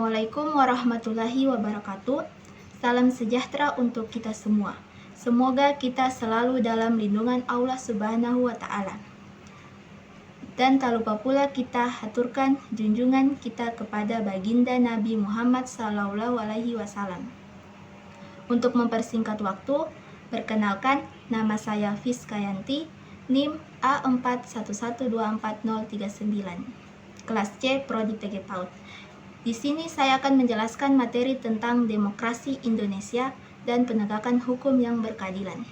Assalamualaikum warahmatullahi wabarakatuh. Salam sejahtera untuk kita semua. Semoga kita selalu dalam lindungan Allah Subhanahu wa Ta'ala. Dan tak lupa pula kita haturkan junjungan kita kepada baginda Nabi Muhammad SAW. Untuk mempersingkat waktu, perkenalkan, nama saya Fiskayanti, NIM A41124039, kelas C Prodi PG PAUD. Di sini saya akan menjelaskan materi tentang demokrasi Indonesia dan penegakan hukum yang berkeadilan.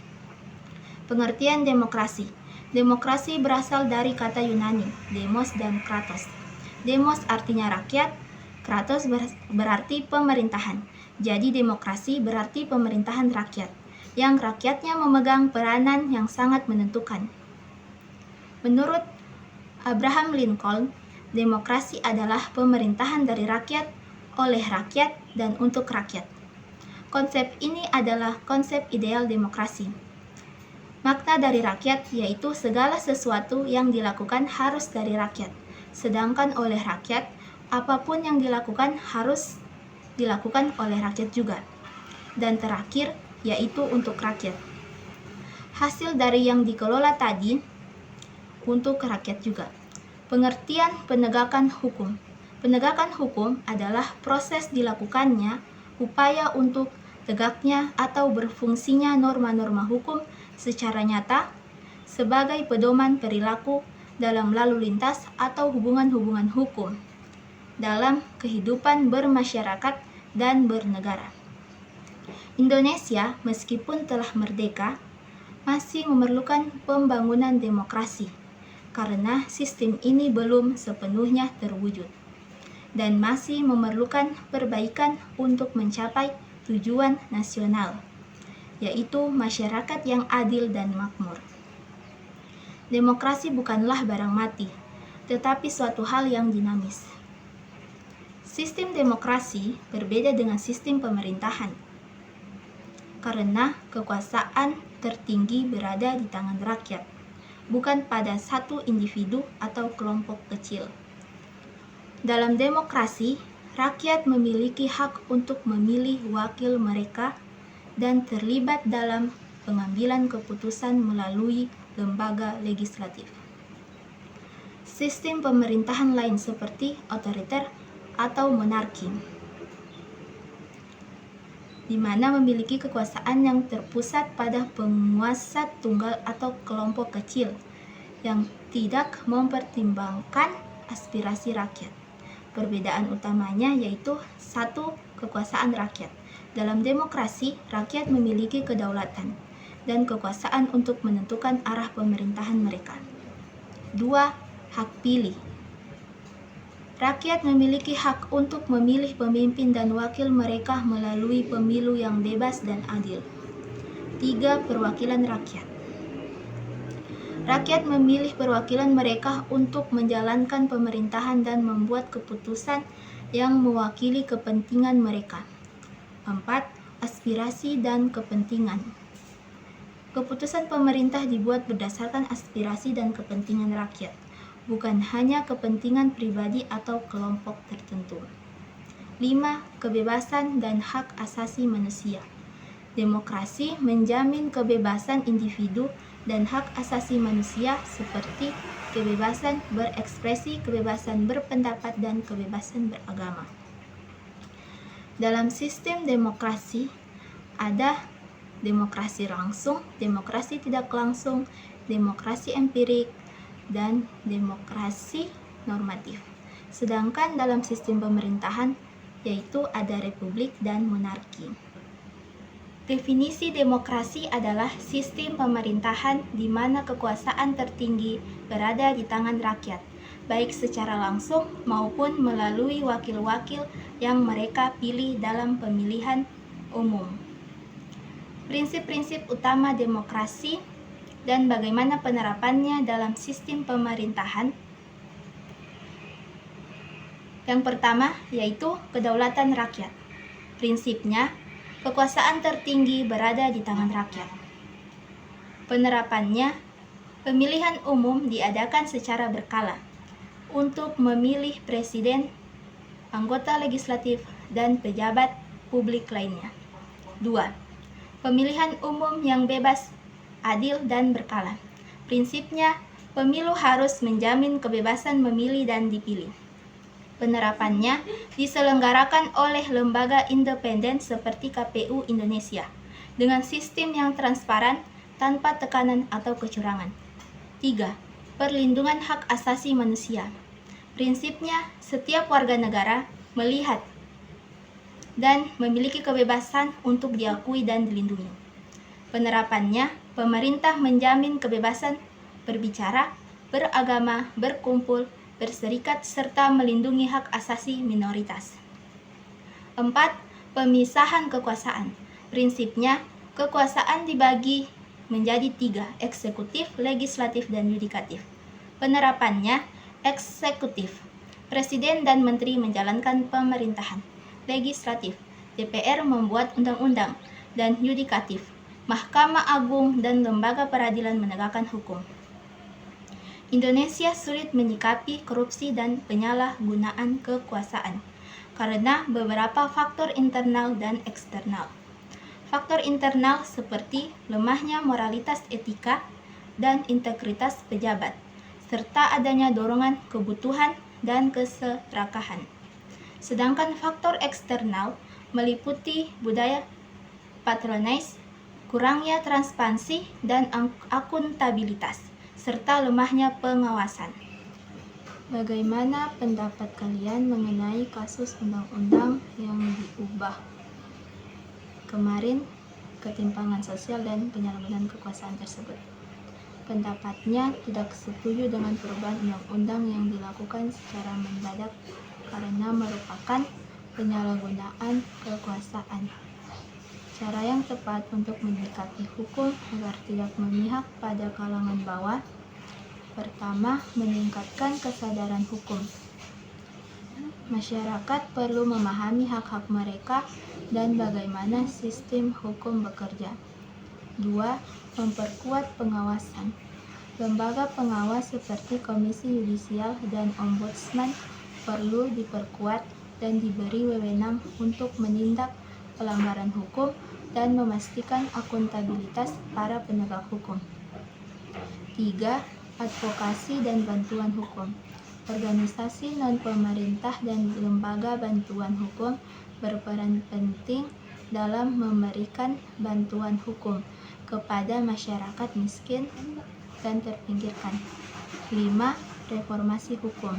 Pengertian demokrasi. Demokrasi berasal dari kata Yunani, demos dan kratos. Demos artinya rakyat, kratos berarti pemerintahan. Jadi demokrasi berarti pemerintahan rakyat, yang rakyatnya memegang peranan yang sangat menentukan. Menurut Abraham Lincoln, demokrasi adalah pemerintahan dari rakyat, oleh rakyat, dan untuk rakyat. Konsep ini adalah konsep ideal demokrasi. Makna dari rakyat yaitu segala sesuatu yang dilakukan harus dari rakyat, sedangkan oleh rakyat, apapun yang dilakukan harus dilakukan oleh rakyat juga. Dan terakhir, yaitu untuk rakyat. Hasil dari yang dikelola tadi, untuk rakyat juga. Pengertian penegakan hukum. Penegakan hukum adalah proses dilakukannya upaya untuk tegaknya atau berfungsinya norma-norma hukum secara nyata sebagai pedoman perilaku dalam lalu lintas atau hubungan-hubungan hukum dalam kehidupan bermasyarakat dan bernegara. Indonesia, meskipun telah merdeka, masih memerlukan pembangunan demokrasi karena sistem ini belum sepenuhnya terwujud dan masih memerlukan perbaikan untuk mencapai tujuan nasional, yaitu masyarakat yang adil dan makmur. Demokrasi bukanlah barang mati, tetapi suatu hal yang dinamis. Sistem demokrasi berbeda dengan sistem pemerintahan, karena kekuasaan tertinggi berada di tangan rakyat, bukan pada satu individu atau kelompok kecil. Dalam demokrasi, rakyat memiliki hak untuk memilih wakil mereka dan terlibat dalam pengambilan keputusan melalui lembaga legislatif. Sistem pemerintahan lain seperti otoriter atau monarki, di mana memiliki kekuasaan yang terpusat pada penguasa tunggal atau kelompok kecil yang tidak mempertimbangkan aspirasi rakyat. Perbedaan utamanya yaitu satu, kekuasaan rakyat. Dalam demokrasi, rakyat memiliki kedaulatan dan kekuasaan untuk menentukan arah pemerintahan mereka. 2. Hak pilih. Rakyat memiliki hak untuk memilih pemimpin dan wakil mereka melalui pemilu yang bebas dan adil. 3. Perwakilan rakyat. Rakyat memilih perwakilan mereka untuk menjalankan pemerintahan dan membuat keputusan yang mewakili kepentingan mereka. 4. Aspirasi dan kepentingan. Keputusan pemerintah dibuat berdasarkan aspirasi dan kepentingan rakyat, bukan hanya kepentingan pribadi atau kelompok tertentu. 5. Kebebasan dan hak asasi manusia. Demokrasi menjamin kebebasan individu dan hak asasi manusia seperti kebebasan berekspresi, kebebasan berpendapat, dan kebebasan beragama. Dalam sistem demokrasi ada demokrasi langsung, demokrasi tidak langsung, demokrasi empirik, dan demokrasi normatif. Sedangkan dalam sistem pemerintahan yaitu ada republik dan monarki. Definisi demokrasi adalah sistem pemerintahan di mana kekuasaan tertinggi berada di tangan rakyat, baik secara langsung maupun melalui wakil-wakil yang mereka pilih dalam pemilihan umum. Prinsip-prinsip utama demokrasi dan bagaimana penerapannya dalam sistem pemerintahan. Yang pertama yaitu kedaulatan rakyat. Prinsipnya, kekuasaan tertinggi berada di tangan rakyat. Penerapannya, pemilihan umum diadakan secara berkala untuk memilih presiden anggota legislatif, dan pejabat publik lainnya. 2. Pemilihan umum yang bebas, adil, dan berkala. Prinsipnya, pemilu harus menjamin kebebasan memilih dan dipilih. Penerapannya diselenggarakan oleh lembaga independen seperti KPU Indonesia dengan sistem yang transparan tanpa tekanan atau kecurangan. 3. Perlindungan hak asasi manusia. Prinsipnya, setiap warga negara melihat dan memiliki kebebasan untuk diakui dan dilindungi. Penerapannya, pemerintah menjamin kebebasan berbicara, beragama, berkumpul, berserikat, serta melindungi hak asasi minoritas. 4. Pemisahan kekuasaan. Prinsipnya, kekuasaan dibagi menjadi 3, eksekutif, legislatif, dan yudikatif. Penerapannya, eksekutif, presiden dan menteri menjalankan pemerintahan. Legislatif, DPR membuat undang-undang, dan yudikatif, Mahkamah Agung dan lembaga peradilan menegakkan hukum. Indonesia sulit menyikapi korupsi dan penyalahgunaan kekuasaan karena beberapa faktor internal dan eksternal. Faktor internal seperti lemahnya moralitas etika dan integritas pejabat, serta adanya dorongan kebutuhan dan keserakahan. Sedangkan faktor eksternal meliputi budaya patronis, kurangnya transparansi dan akuntabilitas, serta lemahnya pengawasan. Bagaimana pendapat kalian mengenai kasus undang-undang yang diubah kemarin, ketimpangan sosial dan penyalahgunaan kekuasaan tersebut? Pendapatnya tidak setuju dengan perubahan undang-undang yang dilakukan secara mendadak karena merupakan penyalahgunaan kekuasaan. Cara yang tepat untuk menyikapi hukum agar tidak memihak pada kalangan bawah. Pertama, meningkatkan kesadaran hukum. Masyarakat perlu memahami hak-hak mereka dan bagaimana sistem hukum bekerja. 2. Memperkuat pengawasan. Lembaga pengawas seperti Komisi Yudisial dan Ombudsman perlu diperkuat dan diberi wewenang untuk menindak pelanggaran hukum dan memastikan akuntabilitas para penegak hukum. 3. Advokasi dan bantuan hukum. Organisasi non-pemerintah dan lembaga bantuan hukum berperan penting dalam memberikan bantuan hukum kepada masyarakat miskin dan terpinggirkan. 5. Reformasi hukum.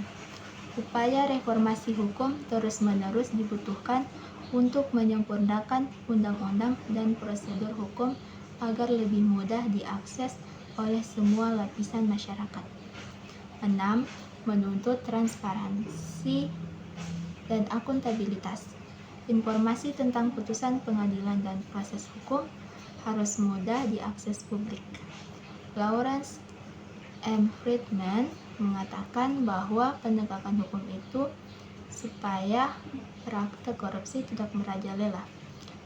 Upaya reformasi hukum terus-menerus dibutuhkan untuk menyempurnakan undang-undang dan prosedur hukum agar lebih mudah diakses oleh semua lapisan masyarakat. 6. Menuntut transparansi dan akuntabilitas. Informasi tentang putusan pengadilan dan proses hukum harus mudah diakses publik. Lawrence M. Friedman mengatakan bahwa penegakan hukum itu supaya praktek korupsi tidak merajalela.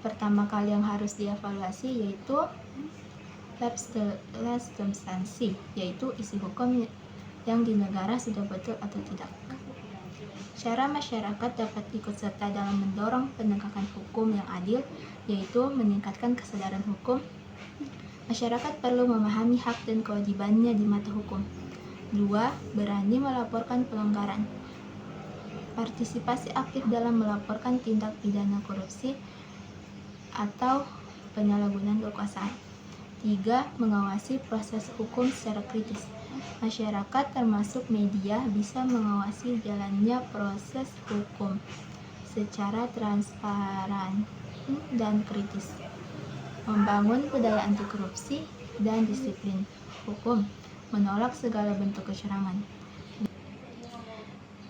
Pertama kali yang harus dievaluasi yaitu substansi, yaitu isi hukum yang di negara sudah betul atau tidak. Cara masyarakat dapat ikut serta dalam mendorong penegakan hukum yang adil, yaitu meningkatkan kesadaran hukum. Masyarakat perlu memahami hak dan kewajibannya di mata hukum. 2. Berani melaporkan pelanggaran. Partisipasi aktif dalam melaporkan tindak pidana korupsi atau penyalahgunaan kekuasaan. 3. Mengawasi proses hukum secara kritis. Masyarakat termasuk media bisa mengawasi jalannya proses hukum secara transparan dan kritis. Membangun budaya anti korupsi dan disiplin hukum, menolak segala bentuk kecurangan.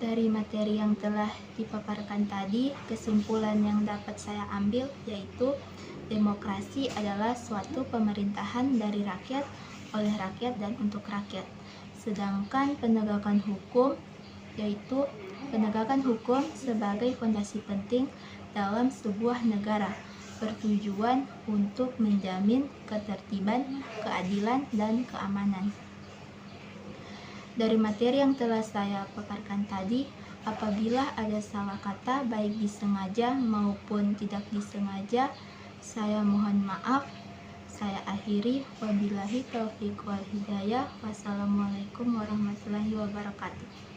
Dari materi yang telah dipaparkan tadi, kesimpulan yang dapat saya ambil yaitu demokrasi adalah suatu pemerintahan dari rakyat, oleh rakyat, dan untuk rakyat. Sedangkan penegakan hukum yaitu penegakan hukum sebagai fondasi penting dalam sebuah negara, bertujuan untuk menjamin ketertiban, keadilan, dan keamanan. Dari materi yang telah saya paparkan tadi, Apabila ada salah kata baik disengaja maupun tidak disengaja, saya mohon maaf. Saya akhiri, wabillahi taufiq wal hidayah. Wassalamualaikum warahmatullahi wabarakatuh.